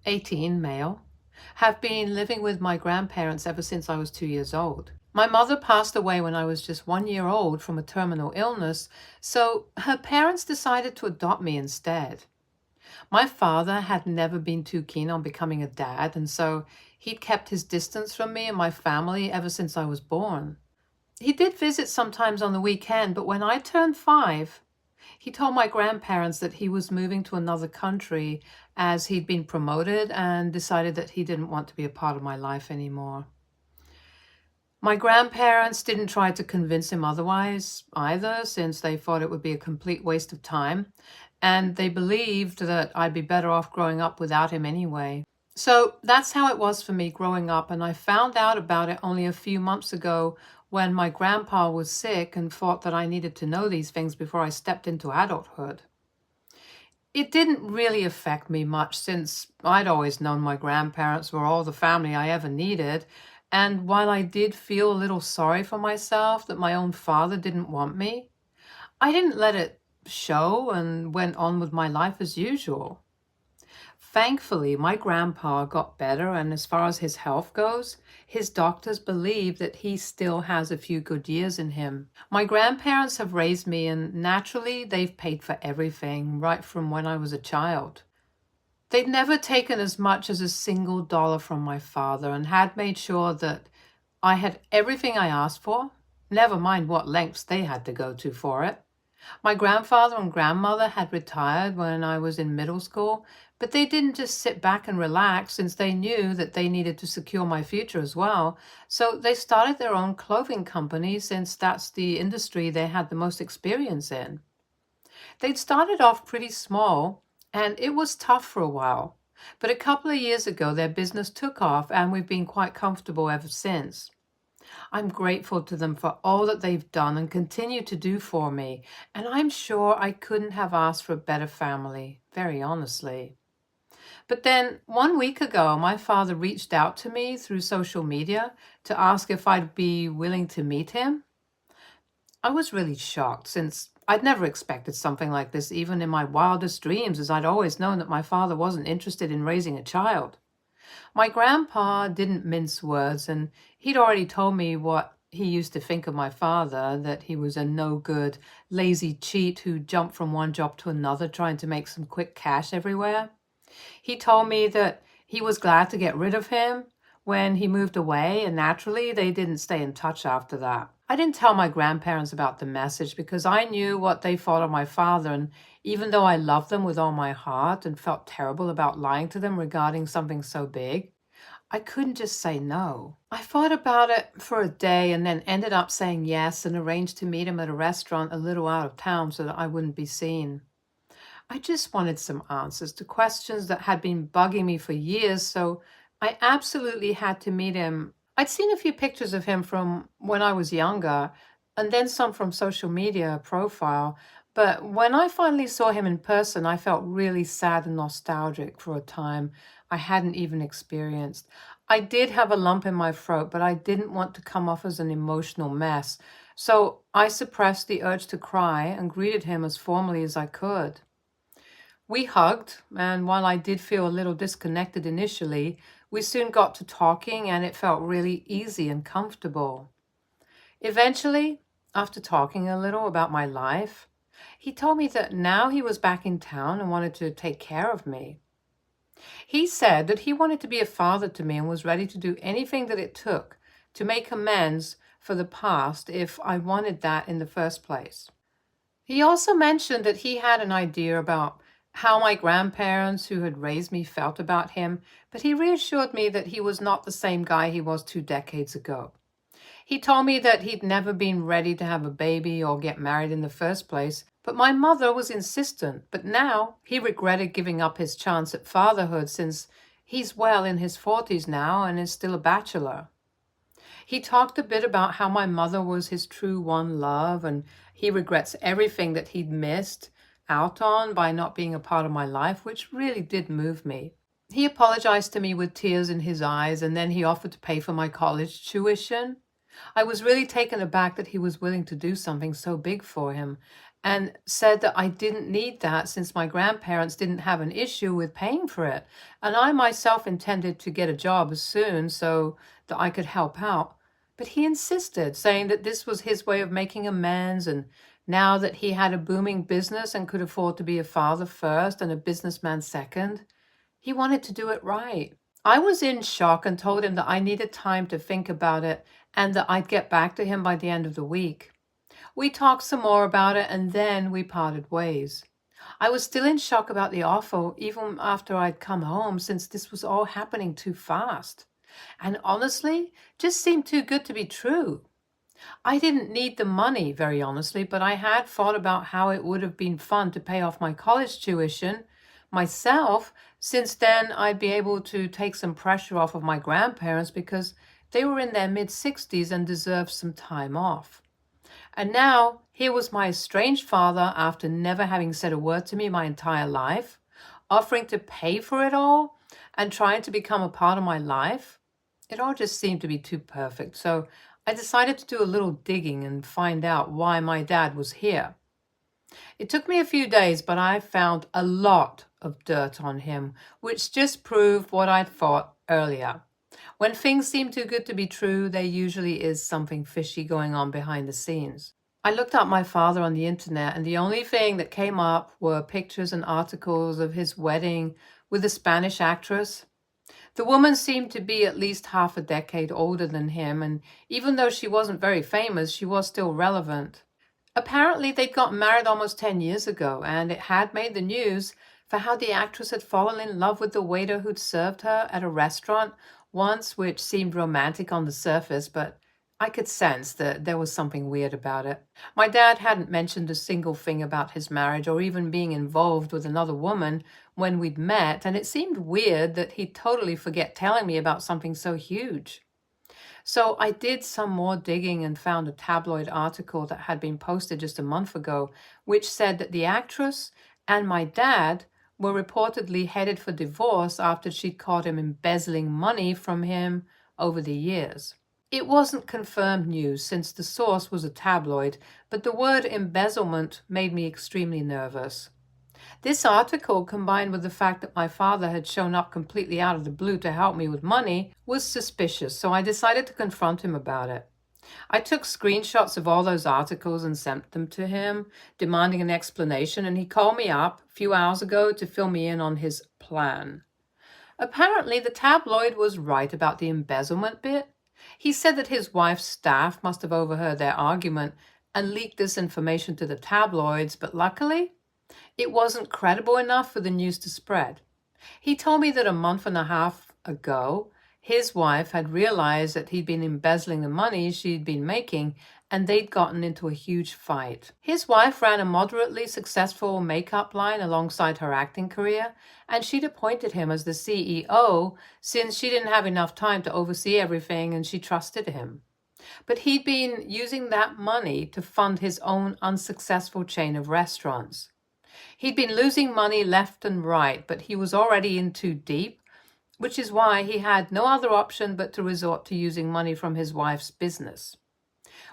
18, male, have been living with my grandparents ever since I was 2 years old. My mother passed away when I was just 1 year old from a terminal illness, so her parents decided to adopt me instead. My father had never been too keen on becoming a dad, and so he'd kept his distance from me and my family ever since I was born. He did visit sometimes on the weekend, but when I turned 5, he told my grandparents that he was moving to another country as he'd been promoted and decided that he didn't want to be a part of my life anymore. My grandparents didn't try to convince him otherwise either, since they thought it would be a complete waste of time, and they believed that I'd be better off growing up without him anyway. So that's how it was for me growing up, and I found out about it only a few months ago when my grandpa was sick and thought that I needed to know these things before I stepped into adulthood. It didn't really affect me much since I'd always known my grandparents were all the family I ever needed, and while I did feel a little sorry for myself that my own father didn't want me, I didn't let it show and went on with my life as usual. Thankfully, my grandpa got better, and as far as his health goes, his doctors believe that he still has a few good years in him. My grandparents have raised me, and naturally, they've paid for everything right from when I was a child. They'd never taken as much as a single dollar from my father and had made sure that I had everything I asked for, never mind what lengths they had to go to for it. My grandfather and grandmother had retired when I was in middle school, but they didn't just sit back and relax since they knew that they needed to secure my future as well. So they started their own clothing company since that's the industry they had the most experience in. They'd started off pretty small, and it was tough for a while. But a couple of years ago, their business took off, and we've been quite comfortable ever since. I'm grateful to them for all that they've done and continue to do for me, and I'm sure I couldn't have asked for a better family, very honestly. But then 1 week ago, my father reached out to me through social media to ask if I'd be willing to meet him. I was really shocked since I'd never expected something like this even in my wildest dreams, as I'd always known that my father wasn't interested in raising a child. My grandpa didn't mince words, and he'd already told me what he used to think of my father, that he was a no-good, lazy cheat who jumped from one job to another trying to make some quick cash everywhere. He told me that he was glad to get rid of him when he moved away, and naturally they didn't stay in touch after that. I didn't tell my grandparents about the message because I knew what they thought of my father, and even though I loved them with all my heart and felt terrible about lying to them regarding something so big, I couldn't just say no. I thought about it for a day and then ended up saying yes and arranged to meet him at a restaurant a little out of town so that I wouldn't be seen. I just wanted some answers to questions that had been bugging me for years, so I absolutely had to meet him. I'd seen a few pictures of him from when I was younger, and then some from social media profile, but when I finally saw him in person, I felt really sad and nostalgic for a time I hadn't even experienced. I did have a lump in my throat, but I didn't want to come off as an emotional mess, so I suppressed the urge to cry and greeted him as formally as I could. We hugged, and while I did feel a little disconnected initially, we soon got to talking and it felt really easy and comfortable. Eventually, after talking a little about my life, he told me that now he was back in town and wanted to take care of me. He said that he wanted to be a father to me and was ready to do anything that it took to make amends for the past if I wanted that in the first place. He also mentioned that he had an idea about how my grandparents who had raised me felt about him, but he reassured me that he was not the same guy he was 2 decades ago. He told me that he'd never been ready to have a baby or get married in the first place, but my mother was insistent. But now he regretted giving up his chance at fatherhood since he's well in his 40s now and is still a bachelor. He talked a bit about how my mother was his true one love, and he regrets everything that he'd missed out on by not being a part of my life, which really did move me. He apologized to me with tears in his eyes, and then he offered to pay for my college tuition. I was really taken aback that he was willing to do something so big for him, and said that I didn't need that since my grandparents didn't have an issue with paying for it. And I myself intended to get a job as soon so that I could help out. But he insisted, saying that this was his way of making amends, and now that he had a booming business and could afford to be a father first and a businessman second, he wanted to do it right. I was in shock and told him that I needed time to think about it and that I'd get back to him by the end of the week. We talked some more about it and then we parted ways. I was still in shock about the offer even after I'd come home, since this was all happening too fast. And honestly, just seemed too good to be true. I didn't need the money, very honestly, but I had thought about how it would have been fun to pay off my college tuition myself, since then I'd be able to take some pressure off of my grandparents because they were in their mid-60s and deserved some time off. And now, here was my estranged father, after never having said a word to me my entire life, offering to pay for it all and trying to become a part of my life. It all just seemed to be too perfect, so I decided to do a little digging and find out why my dad was here. It took me a few days, but I found a lot of dirt on him, which just proved what I'd thought earlier. When things seem too good to be true, there usually is something fishy going on behind the scenes. I looked up my father on the internet, and the only thing that came up were pictures and articles of his wedding with a Spanish actress. The woman seemed to be at least half a decade older than him, and even though she wasn't very famous, she was still relevant. Apparently, they'd gotten married almost 10 years ago, and it had made the news for how the actress had fallen in love with the waiter who'd served her at a restaurant once, which seemed romantic on the surface, but I could sense that there was something weird about it. My dad hadn't mentioned a single thing about his marriage or even being involved with another woman when we'd met, and it seemed weird that he'd totally forget telling me about something so huge. So I did some more digging and found a tabloid article that had been posted just a month ago, which said that the actress and my dad were reportedly headed for divorce after she'd caught him embezzling money from him over the years. It wasn't confirmed news since the source was a tabloid, but the word embezzlement made me extremely nervous. This article, combined with the fact that my father had shown up completely out of the blue to help me with money, was suspicious, so I decided to confront him about it. I took screenshots of all those articles and sent them to him, demanding an explanation, and he called me up a few hours ago to fill me in on his plan. Apparently, the tabloid was right about the embezzlement bit. He said that his wife's staff must have overheard their argument and leaked this information to the tabloids, but luckily, it wasn't credible enough for the news to spread. He told me that a month and a half ago, his wife had realized that he'd been embezzling the money she'd been making, and they'd gotten into a huge fight. His wife ran a moderately successful makeup line alongside her acting career, and she'd appointed him as the CEO since she didn't have enough time to oversee everything and she trusted him. But he'd been using that money to fund his own unsuccessful chain of restaurants. He'd been losing money left and right, but he was already in too deep, which is why he had no other option but to resort to using money from his wife's business.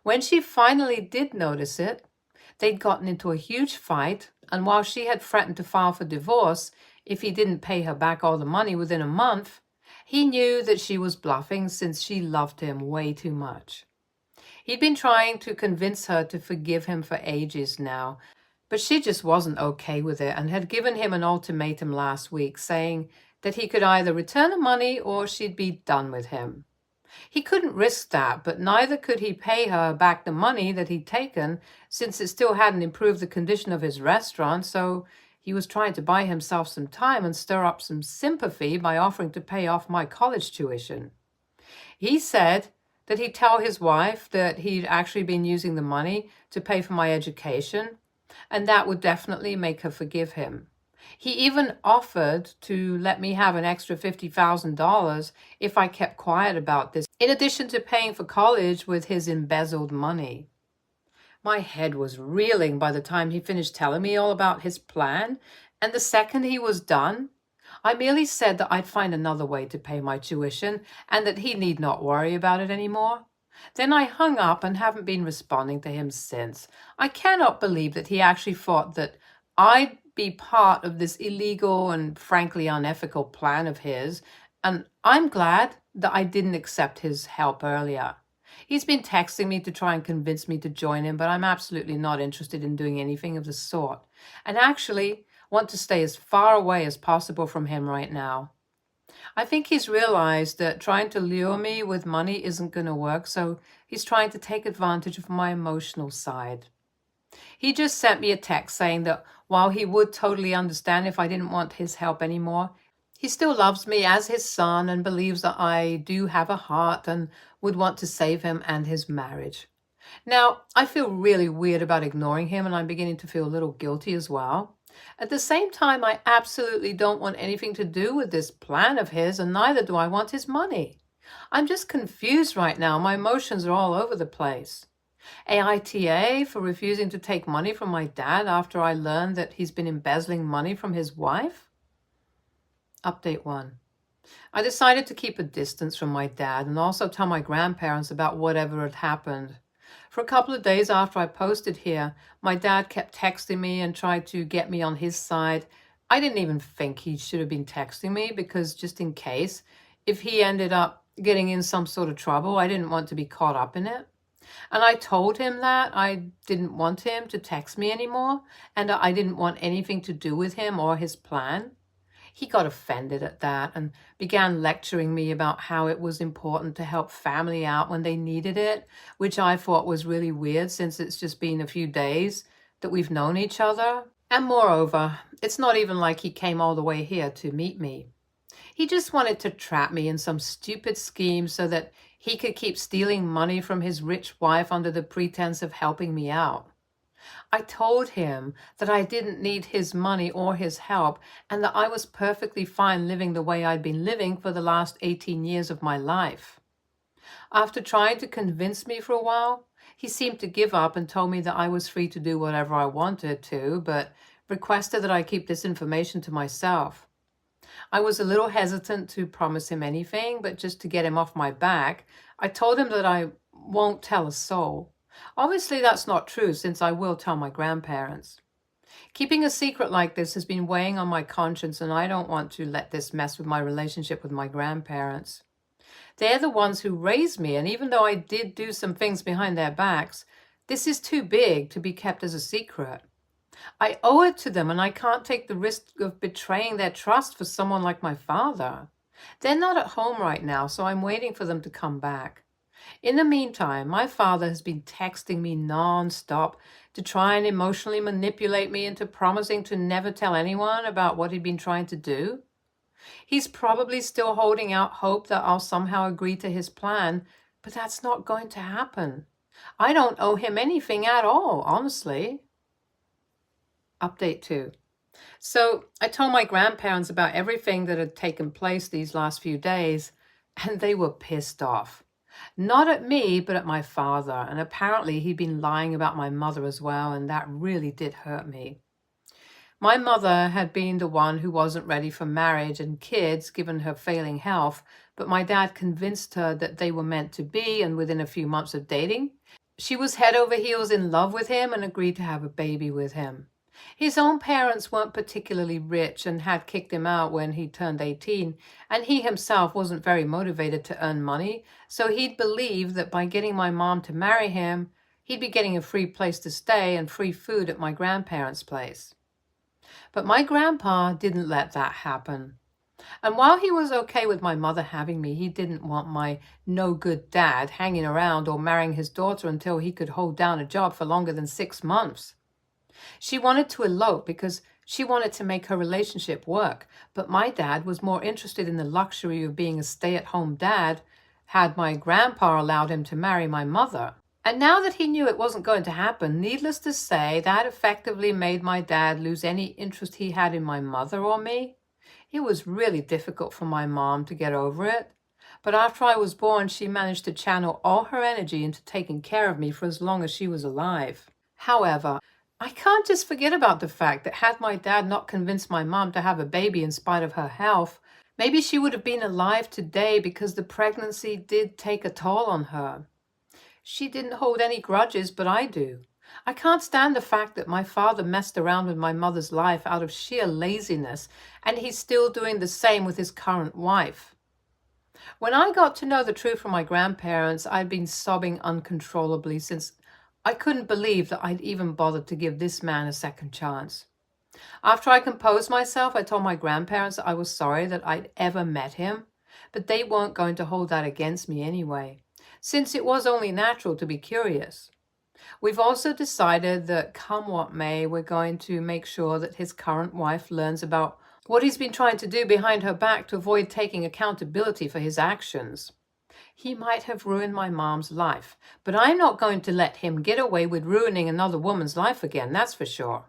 When she finally did notice it, they'd gotten into a huge fight, and while she had threatened to file for divorce if he didn't pay her back all the money within a month, he knew that she was bluffing since she loved him way too much. He'd been trying to convince her to forgive him for ages now, but she just wasn't okay with it and had given him an ultimatum last week, saying that he could either return the money or she'd be done with him. He couldn't risk that, but neither could he pay her back the money that he'd taken, since it still hadn't improved the condition of his restaurant, so he was trying to buy himself some time and stir up some sympathy by offering to pay off my college tuition. He said that he'd tell his wife that he'd actually been using the money to pay for my education, and that would definitely make her forgive him. He even offered to let me have an extra $50,000 if I kept quiet about this, in addition to paying for college with his embezzled money. My head was reeling by the time he finished telling me all about his plan, and the second he was done, I merely said that I'd find another way to pay my tuition and that he need not worry about it anymore. Then I hung up and haven't been responding to him since. I cannot believe that he actually thought that I'd be part of this illegal and frankly unethical plan of his, and I'm glad that I didn't accept his help earlier. He's been texting me to try and convince me to join him, but I'm absolutely not interested in doing anything of the sort, and actually want to stay as far away as possible from him right now. I think he's realized that trying to lure me with money isn't going to work, so he's trying to take advantage of my emotional side. He just sent me a text saying that while he would totally understand if I didn't want his help anymore, he still loves me as his son and believes that I do have a heart and would want to save him and his marriage. Now, I feel really weird about ignoring him, and I'm beginning to feel a little guilty as well. At the same time, I absolutely don't want anything to do with this plan of his, and neither do I want his money. I'm just confused right now. My emotions are all over the place. AITA for refusing to take money from my dad after I learned that he's been embezzling money from his wife? Update 1. I decided to keep a distance from my dad and also tell my grandparents about whatever had happened. For a couple of days after I posted here, my dad kept texting me and tried to get me on his side. I didn't even think he should have been texting me because just in case, if he ended up getting in some sort of trouble, I didn't want to be caught up in it. And I told him that I didn't want him to text me anymore and I didn't want anything to do with him or his plan. He got offended at that and began lecturing me about how it was important to help family out when they needed it, which I thought was really weird since it's just been a few days that we've known each other. And moreover, it's not even like he came all the way here to meet me. He just wanted to trap me in some stupid scheme so that he could keep stealing money from his rich wife under the pretense of helping me out. I told him that I didn't need his money or his help and that I was perfectly fine living the way I'd been living for the last 18 years of my life. After trying to convince me for a while, he seemed to give up and told me that I was free to do whatever I wanted to, but requested that I keep this information to myself. I was a little hesitant to promise him anything, but just to get him off my back, I told him that I won't tell a soul. Obviously, that's not true since I will tell my grandparents. Keeping a secret like this has been weighing on my conscience, and I don't want to let this mess with my relationship with my grandparents. They're the ones who raised me, and even though I did do some things behind their backs, this is too big to be kept as a secret. I owe it to them, and I can't take the risk of betraying their trust for someone like my father. They're not at home right now, so I'm waiting for them to come back. In the meantime, my father has been texting me non-stop to try and emotionally manipulate me into promising to never tell anyone about what he'd been trying to do. He's probably still holding out hope that I'll somehow agree to his plan, but that's not going to happen. I don't owe him anything at all, honestly. Update 2. So I told my grandparents about everything that had taken place these last few days, and they were pissed off. Not at me, but at my father, and apparently he'd been lying about my mother as well, and that really did hurt me. My mother had been the one who wasn't ready for marriage and kids given her failing health, but my dad convinced her that they were meant to be, and within a few months of dating, she was head over heels in love with him and agreed to have a baby with him. His own parents weren't particularly rich and had kicked him out when he turned 18, and he himself wasn't very motivated to earn money, so he'd believed that by getting my mom to marry him, he'd be getting a free place to stay and free food at my grandparents' place. But my grandpa didn't let that happen. And while he was okay with my mother having me, he didn't want my no-good dad hanging around or marrying his daughter until he could hold down a job for longer than 6 months. She wanted to elope because she wanted to make her relationship work, but my dad was more interested in the luxury of being a stay-at-home dad had my grandpa allowed him to marry my mother. And now that he knew it wasn't going to happen, needless to say, that effectively made my dad lose any interest he had in my mother or me. It was really difficult for my mom to get over it. But after I was born, she managed to channel all her energy into taking care of me for as long as she was alive. However, I can't just forget about the fact that had my dad not convinced my mom to have a baby in spite of her health, maybe she would have been alive today because the pregnancy did take a toll on her. She didn't hold any grudges, but I do. I can't stand the fact that my father messed around with my mother's life out of sheer laziness, and he's still doing the same with his current wife. When I got to know the truth from my grandparents, I'd been sobbing uncontrollably since I couldn't believe that I'd even bothered to give this man a second chance. After I composed myself, I told my grandparents that I was sorry that I'd ever met him, but they weren't going to hold that against me anyway, since it was only natural to be curious. We've also decided that come what may, we're going to make sure that his current wife learns about what he's been trying to do behind her back to avoid taking accountability for his actions. He might have ruined my mom's life, but I'm not going to let him get away with ruining another woman's life again, that's for sure.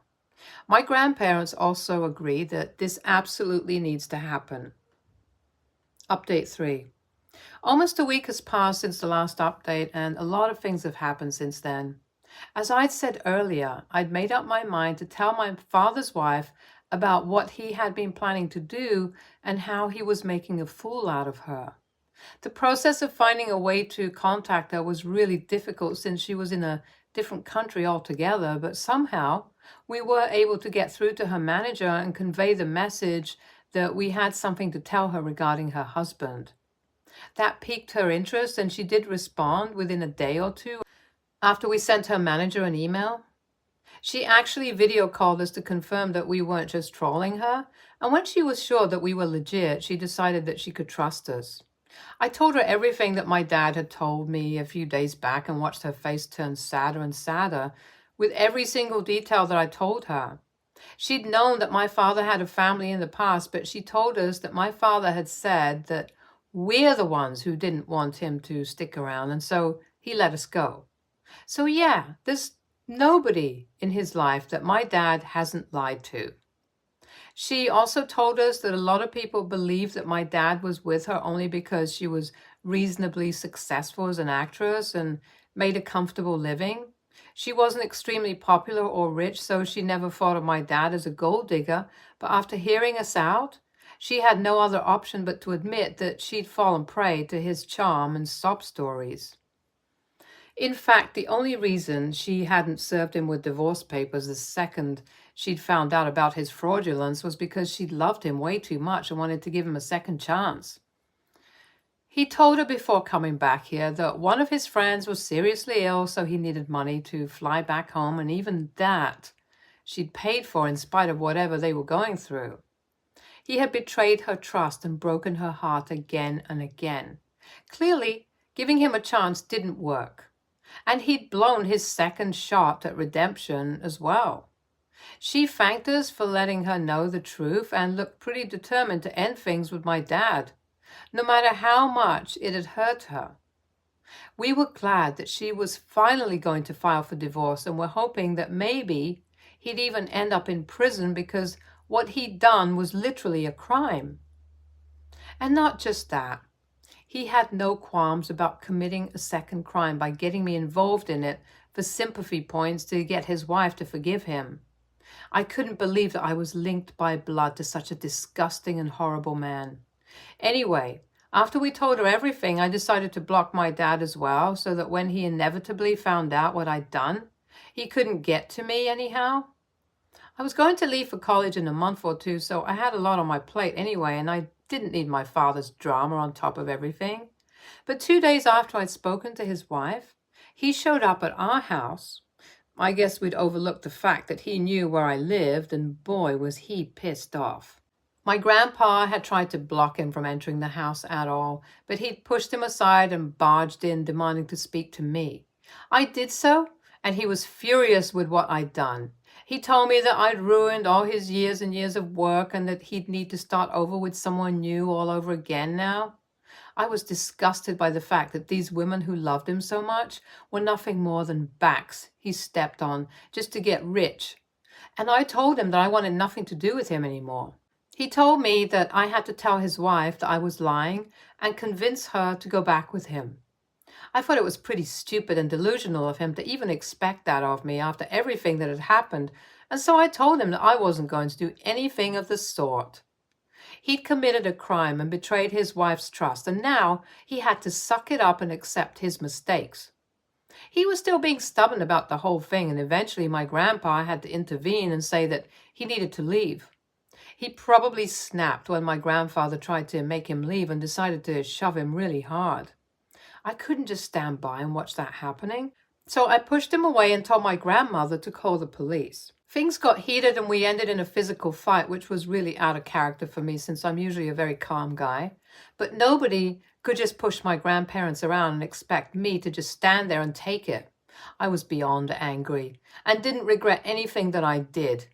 My grandparents also agree that this absolutely needs to happen. Update 3. Almost a week has passed since the last update, and a lot of things have happened since then. As I'd said earlier, I'd made up my mind to tell my father's wife about what he had been planning to do and how he was making a fool out of her. The process of finding a way to contact her was really difficult since she was in a different country altogether, but somehow we were able to get through to her manager and convey the message that we had something to tell her regarding her husband. That piqued her interest, and she did respond within a day or two after we sent her manager an email. She actually video called us to confirm that we weren't just trolling her, and when she was sure that we were legit, she decided that she could trust us. I told her everything that my dad had told me a few days back and watched her face turn sadder and sadder with every single detail that I told her. She'd known that my father had a family in the past, but she told us that my father had said that we're the ones who didn't want him to stick around, and so he let us go. So yeah, there's nobody in his life that my dad hasn't lied to. She also told us that a lot of people believed that my dad was with her only because she was reasonably successful as an actress and made a comfortable living. She wasn't extremely popular or rich, so she never thought of my dad as a gold digger, but after hearing us out, she had no other option but to admit that she'd fallen prey to his charm and sob stories. In fact, the only reason she hadn't served him with divorce papers the second she'd found out about his fraudulence was because she loved him way too much and wanted to give him a second chance. He told her before coming back here that one of his friends was seriously ill, so he needed money to fly back home, and even that she'd paid for in spite of whatever they were going through. He had betrayed her trust and broken her heart again and again. Clearly, giving him a chance didn't work. And he'd blown his second shot at redemption as well. She thanked us for letting her know the truth and looked pretty determined to end things with my dad, no matter how much it had hurt her. We were glad that she was finally going to file for divorce, and were hoping that maybe he'd even end up in prison because what he'd done was literally a crime. And not just that. He had no qualms about committing a second crime by getting me involved in it for sympathy points to get his wife to forgive him. I couldn't believe that I was linked by blood to such a disgusting and horrible man. Anyway, after we told her everything, I decided to block my dad as well, so that when he inevitably found out what I'd done, he couldn't get to me anyhow. I was going to leave for college in a month or two, so I had a lot on my plate anyway, and I didn't need my father's drama on top of everything. But 2 days after I'd spoken to his wife, he showed up at our house. I guess we'd overlooked the fact that he knew where I lived, and boy, was he pissed off. My grandpa had tried to block him from entering the house at all, but he'd pushed him aside and barged in, demanding to speak to me. I did so, and he was furious with what I'd done. He told me that I'd ruined all his years and years of work and that he'd need to start over with someone new all over again now. I was disgusted by the fact that these women who loved him so much were nothing more than backs he stepped on just to get rich. And I told him that I wanted nothing to do with him anymore. He told me that I had to tell his wife that I was lying and convince her to go back with him. I thought it was pretty stupid and delusional of him to even expect that of me after everything that had happened, and so I told him that I wasn't going to do anything of the sort. He'd committed a crime and betrayed his wife's trust, and now he had to suck it up and accept his mistakes. He was still being stubborn about the whole thing, and eventually my grandpa had to intervene and say that he needed to leave. He probably snapped when my grandfather tried to make him leave and decided to shove him really hard. I couldn't just stand by and watch that happening, so I pushed him away and told my grandmother to call the police. Things got heated and we ended in a physical fight, which was really out of character for me since I'm usually a very calm guy. But nobody could just push my grandparents around and expect me to just stand there and take it. I was beyond angry and didn't regret anything that I did.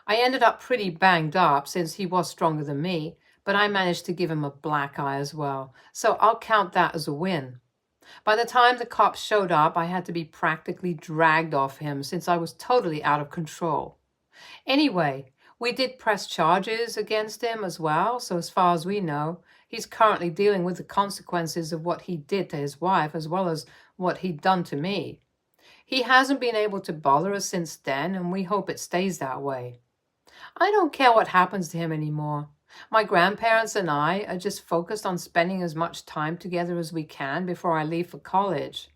I ended up pretty banged up since he was stronger than me, but I managed to give him a black eye as well, so I'll count that as a win. By the time the cops showed up, I had to be practically dragged off him since I was totally out of control. Anyway, we did press charges against him as well, so as far as we know, he's currently dealing with the consequences of what he did to his wife as well as what he'd done to me. He hasn't been able to bother us since then, and we hope it stays that way. I don't care what happens to him anymore. My grandparents and I are just focused on spending as much time together as we can before I leave for college.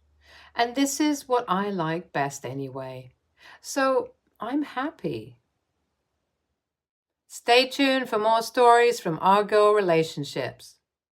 And this is what I like best anyway. So I'm happy. Stay tuned for more stories from our girl relationships.